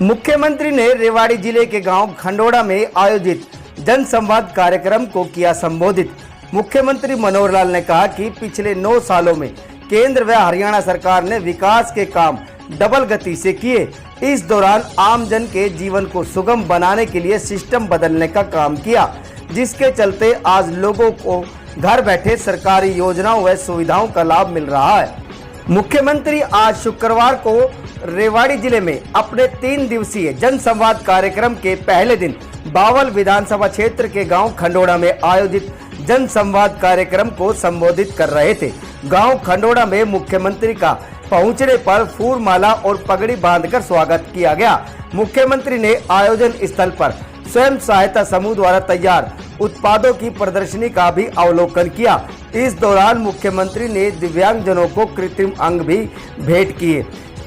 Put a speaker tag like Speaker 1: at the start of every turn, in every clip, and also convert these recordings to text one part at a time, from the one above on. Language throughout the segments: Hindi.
Speaker 1: मुख्यमंत्री ने रेवाड़ी जिले के गांव खंडोड़ा में आयोजित जन संवाद कार्यक्रम को किया संबोधित। मुख्यमंत्री मनोहर लाल ने कहा कि पिछले 9 सालों में केंद्र व हरियाणा सरकार ने विकास के काम डबल गति से किए। इस दौरान आमजन के जीवन को सुगम बनाने के लिए सिस्टम बदलने का काम किया, जिसके चलते आज लोगों को घर बैठे सरकारी योजनाओं व सुविधाओं का लाभ मिल रहा है। मुख्यमंत्री आज शुक्रवार को रेवाड़ी जिले में अपने 3 दिवसीय जन संवाद कार्यक्रम के पहले दिन बावल विधानसभा क्षेत्र के गांव खंडोड़ा में आयोजित जन संवाद कार्यक्रम को संबोधित कर रहे थे। गांव खंडोड़ा में मुख्यमंत्री का पहुंचने पर फूल माला और पगड़ी बांधकर स्वागत किया गया। मुख्यमंत्री ने आयोजन स्थल पर स्वयं सहायता समूह द्वारा तैयार उत्पादों की प्रदर्शनी का भी अवलोकन किया। इस दौरान मुख्यमंत्री ने दिव्यांगजनों को कृत्रिम अंग भी भेंट किए।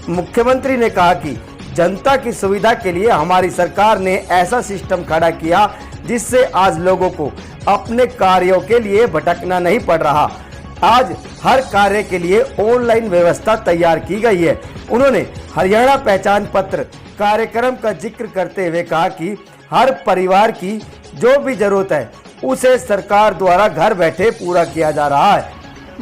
Speaker 1: मुख्यमंत्री ने कहा कि जनता की सुविधा के लिए हमारी सरकार ने ऐसा सिस्टम खड़ा किया जिससे आज लोगों को अपने कार्यों के लिए भटकना नहीं पड़ रहा। आज हर कार्य के लिए ऑनलाइन व्यवस्था तैयार की गई है। उन्होंने हरियाणा पहचान पत्र कार्यक्रम का जिक्र करते हुए कहा कि हर परिवार की जो भी जरूरत है उसे सरकार द्वारा घर बैठे पूरा किया जा रहा है।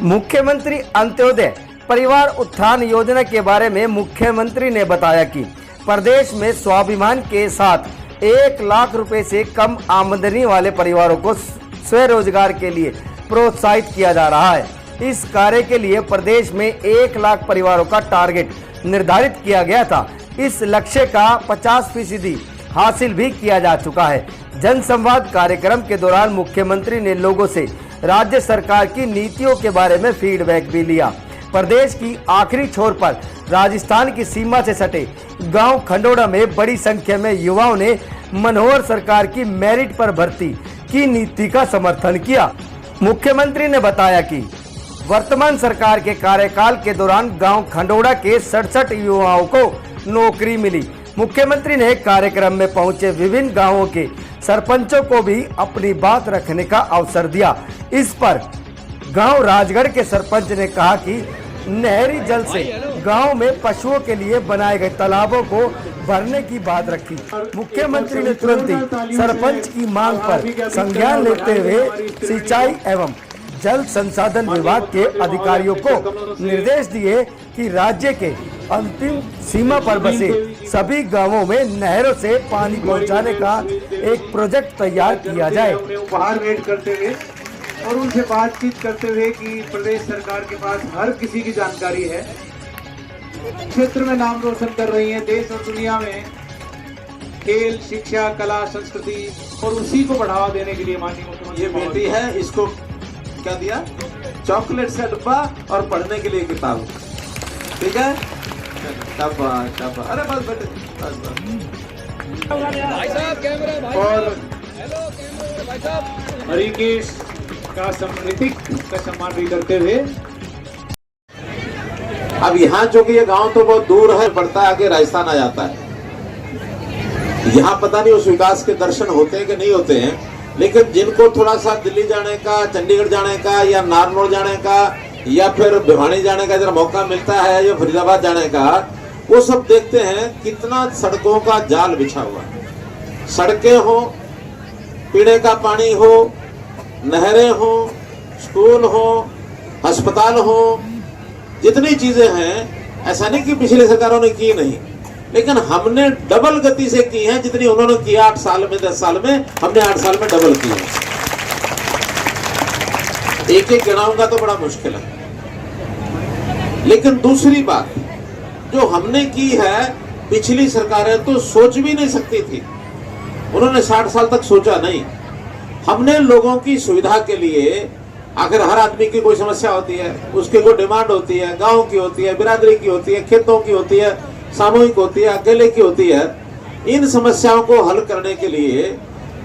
Speaker 1: मुख्यमंत्री अंत्योदय परिवार उत्थान योजना के बारे में मुख्यमंत्री ने बताया कि प्रदेश में स्वाभिमान के साथ 1 लाख रुपए से कम आमदनी वाले परिवारों को स्वरोजगार के लिए प्रोत्साहित किया जा रहा है। इस कार्य के लिए प्रदेश में 1 लाख परिवारों का टारगेट निर्धारित किया गया था। इस लक्ष्य का 50% हासिल भी किया जा चुका है। जन संवाद कार्यक्रम के दौरान मुख्यमंत्री ने लोगों से राज्य सरकार की नीतियों के बारे में फीडबैक भी लिया। प्रदेश की आखिरी छोर पर राजस्थान की सीमा से सटे गांव खंडोड़ा में बड़ी संख्या में युवाओं ने मनोहर सरकार की मेरिट पर भर्ती की नीति का समर्थन किया। मुख्यमंत्री ने बताया कि वर्तमान सरकार के कार्यकाल के दौरान गांव खंडोड़ा के 67 युवाओं को नौकरी मिली। मुख्यमंत्री ने कार्यक्रम में पहुंचे विभिन्न गांवों के सरपंचों को भी अपनी बात रखने का अवसर दिया। इस पर गांव राजगढ़ के सरपंच ने कहा कि नहरी जल से गांव में पशुओं के लिए बनाए गए तालाबों को भरने की बात रखी। मुख्यमंत्री ने तुरंत ही सरपंच की मांग पर संज्ञान लेते हुए सिंचाई एवं जल संसाधन विभाग के अधिकारियों को निर्देश दिए कि राज्य के अंतिम सीमा पर बसे सभी गांवों में नहरों से पानी पहुंचाने का एक प्रोजेक्ट तैयार किया जाए।
Speaker 2: बाहर वेट करते हुए और उनसे बातचीत करते हुए कि प्रदेश सरकार के पास हर किसी की जानकारी है, क्षेत्र में नाम रोशन कर रही है। देश और दुनिया में खेल, शिक्षा, कला, संस्कृति और उसी को बढ़ावा देने के लिए माननीय मुख्यमंत्री
Speaker 3: ये बेटी है, इसको क्या दिया? चॉकलेट से डब्बा और पढ़ने के लिए किताब। ठीक है, डब्बा। अरे बस बेटे,
Speaker 2: और हरिकेश का ऋतिक का सम्मान भी करते हुए
Speaker 3: अब यहाँ जो कि ये गांव तो बहुत दूर है, पड़ता है आगे राजस्थान आ जाता है। यहाँ पता नहीं उस विकास के दर्शन होते हैं कि नहीं होते हैं, लेकिन जिनको थोड़ा सा दिल्ली जाने का, चंडीगढ़ जाने का या नारनौल जाने का या फिर भिवानी जाने का जरा मौका मिलता है या फरीदाबाद जाने का, वो सब देखते हैं कितना सड़कों का जाल बिछा हुआ है। सड़कें हो, पीने का पानी हो, नहरें हो, स्कूल हो, अस्पताल हो, जितनी चीजें हैं, ऐसा नहीं कि पिछली सरकारों ने की नहीं, लेकिन हमने डबल गति से की है। जितनी उन्होंने किया 8 साल में, 10 साल में, हमने 8 साल में डबल की है। एक गिनाऊंगा तो बड़ा मुश्किल है। लेकिन दूसरी बात जो हमने की है, पिछली सरकारें तो सोच भी नहीं सकती थी। उन्होंने 60 साल तक सोचा नहीं। हमने लोगों की सुविधा के लिए, आखिर हर आदमी की कोई समस्या होती है, उसकी कोई डिमांड होती है, गांव की होती है, बिरादरी की होती है, खेतों की होती है, सामूहिक होती है, अकेले की होती है। इन समस्याओं को हल करने के लिए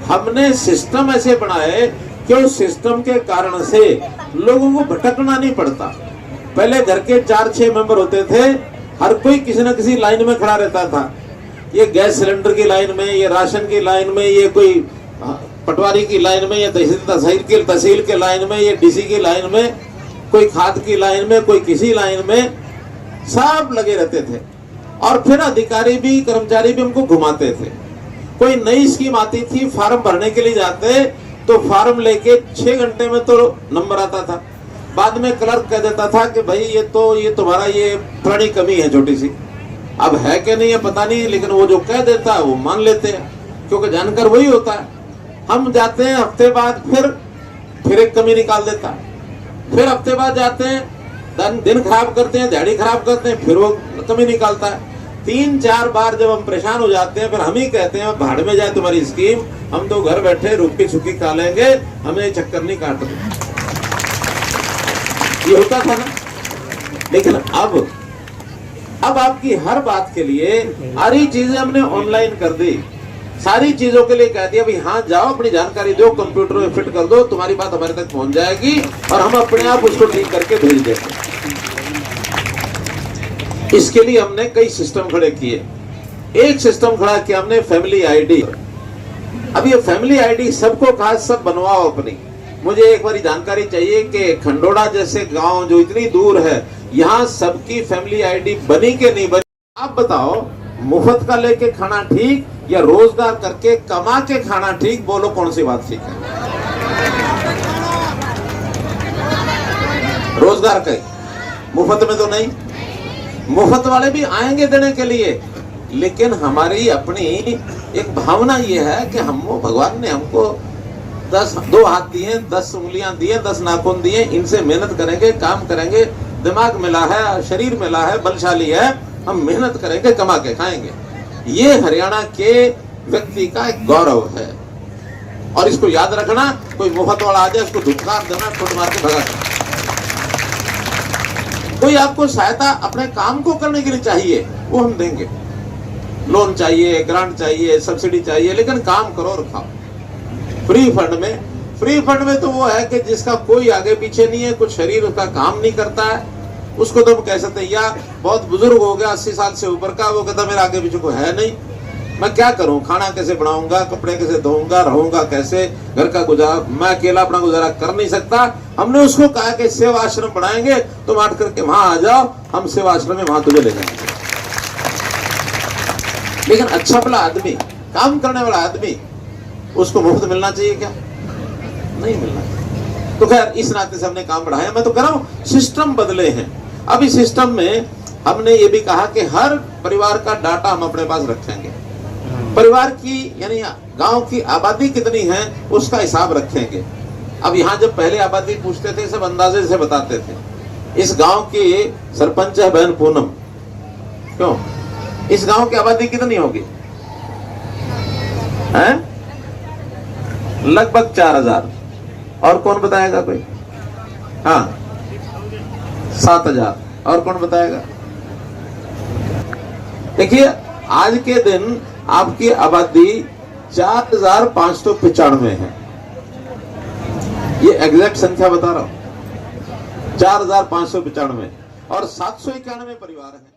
Speaker 3: हमने सिस्टम ऐसे बनाए कि उस सिस्टम के कारण से लोगों को भटकना नहीं पड़ता। पहले घर के 4-6 मेंबर होते थे, हर कोई किसी न किसी लाइन में खड़ा रहता था। ये गैस सिलेंडर की लाइन में, ये राशन की लाइन में, ये कोई पटवारी की लाइन में, ये तहसील के लाइन में, ये डीसी की लाइन में, कोई खाद की लाइन में, कोई किसी लाइन में, सब लगे रहते थे। और फिर अधिकारी भी कर्मचारी भी हमको घुमाते थे। कोई नई स्कीम आती थी, फार्म भरने के लिए जाते तो फार्म लेके 6 घंटे में तो नंबर आता था। बाद में क्लर्क कह देता था कि भाई ये तुम्हारा ये पुरानी कमी है छोटी सी। अब है कि नहीं है पता नहीं, लेकिन वो जो कह देता है वो मान लेते हैं, क्योंकि जानकर वही होता है। हम जाते हैं हफ्ते बाद, फिर एक कमी निकाल देता है। फिर हफ्ते बाद जाते हैं, दिन खराब करते हैं, दिहाड़ी खराब करते हैं, फिर वो कमी निकालता है। 3-4 बार जब हम परेशान हो जाते हैं, फिर हम ही कहते हैं भाड़ में जाए तुम्हारी स्कीम, हम तो घर बैठे रुकी सुखी खा लेंगे, हमें चक्कर नहीं काटते। ये होता था ना। लेकिन अब आपकी हर बात के लिए सारी चीजें हमने ऑनलाइन कर दी। सारी चीजों के लिए कह दिया भाई हाँ जाओ अपनी जानकारी दो, कंप्यूटर में फिट कर दो, तुम्हारी बात हमारे तक पहुंच जाएगी और हम अपने आप उसको ठीक करके भेज देंगे। इसके लिए हमने कई सिस्टम खड़े किए। एक सिस्टम खड़ा किया हमने फैमिली आईडी। अब ये फैमिली आईडी सबको कहा सब बनवाओ अपनी। मुझे एक बार जानकारी चाहिए कि खंडोड़ा जैसे गांव जो इतनी दूर है, यहाँ सबकी फैमिली आईडी बनी के नहीं बनी? आप बताओ, मुफ्त का लेके खाना ठीक या रोजगार करके कमा के खाना ठीक? बोलो कौन सी बात ठीक है? रोजगार का, मुफ्त में तो नहीं। मुफ्त वाले भी आएंगे देने के लिए, लेकिन हमारी अपनी एक भावना ये है कि भगवान ने हमको 2 हाथ दिए, 10 उंगलियां दिए, 10 नाखून दिए, इनसे मेहनत करेंगे, काम करेंगे, दिमाग मिला है, शरीर मिला है, बलशाली है, हम मेहनत करेंगे, कमा के खाएंगे। ये हरियाणा के व्यक्ति का एक गौरव है और इसको याद रखना। कोई मुफ्त वाला आ जाए उसको धुतकार देना, ठुट मार के भगा देना। कोई आपको सहायता अपने काम को करने के लिए चाहिए, वो हम देंगे। लोन चाहिए, ग्रांट चाहिए, सब्सिडी चाहिए, लेकिन काम करो और खाओ। फ्री फंड में तो वो है कि जिसका कोई आगे पीछे नहीं है, कुछ शरीर उसका काम नहीं करता है, उसको तो हम कह सकते हैं या बहुत बुजुर्ग हो गया 80 साल से ऊपर का, वो कहता मेरा आगे पीछे को है नहीं, मैं क्या करूं, खाना कैसे बनाऊंगा, कपड़े कैसे धोऊंगा, रहूंगा कैसे, घर का गुजारा, मैं अकेला अपना गुजारा कर नहीं सकता। हमने उसको कहा कि सेवा आश्रम बनाएंगे, तुम आठ करके वहां आ जाओ, हम सेवा आश्रम में वहां तुझे ले जाएंगे। लेकिन अच्छा भला आदमी, काम करने वाला आदमी, उसको मुफ्त मिलना चाहिए क्या? नहीं मिलना चाहिए। तो खैर इस नाते से हमने काम बढ़ाया। मैं तो कह रहा हूं सिस्टम बदले हैं। अब इस सिस्टम में हमने ये भी कहा कि हर परिवार का डाटा हम अपने पास रखेंगे। परिवार की यानी गांव की आबादी कितनी है उसका हिसाब रखेंगे। अब यहाँ जब पहले आबादी पूछते थे सब अंदाजे से बताते थे। इस गांव की सरपंच है बहन पूनम, क्यों? इस गांव की आबादी कितनी होगी? हैं? लगभग 4000। और कौन बताएगा कोई? हाँ 7000। और कौन बताएगा? देखिए आज के दिन आपकी आबादी 4595 है। ये एग्जैक्ट संख्या बता रहा हूं, 4595 और 791 परिवार है।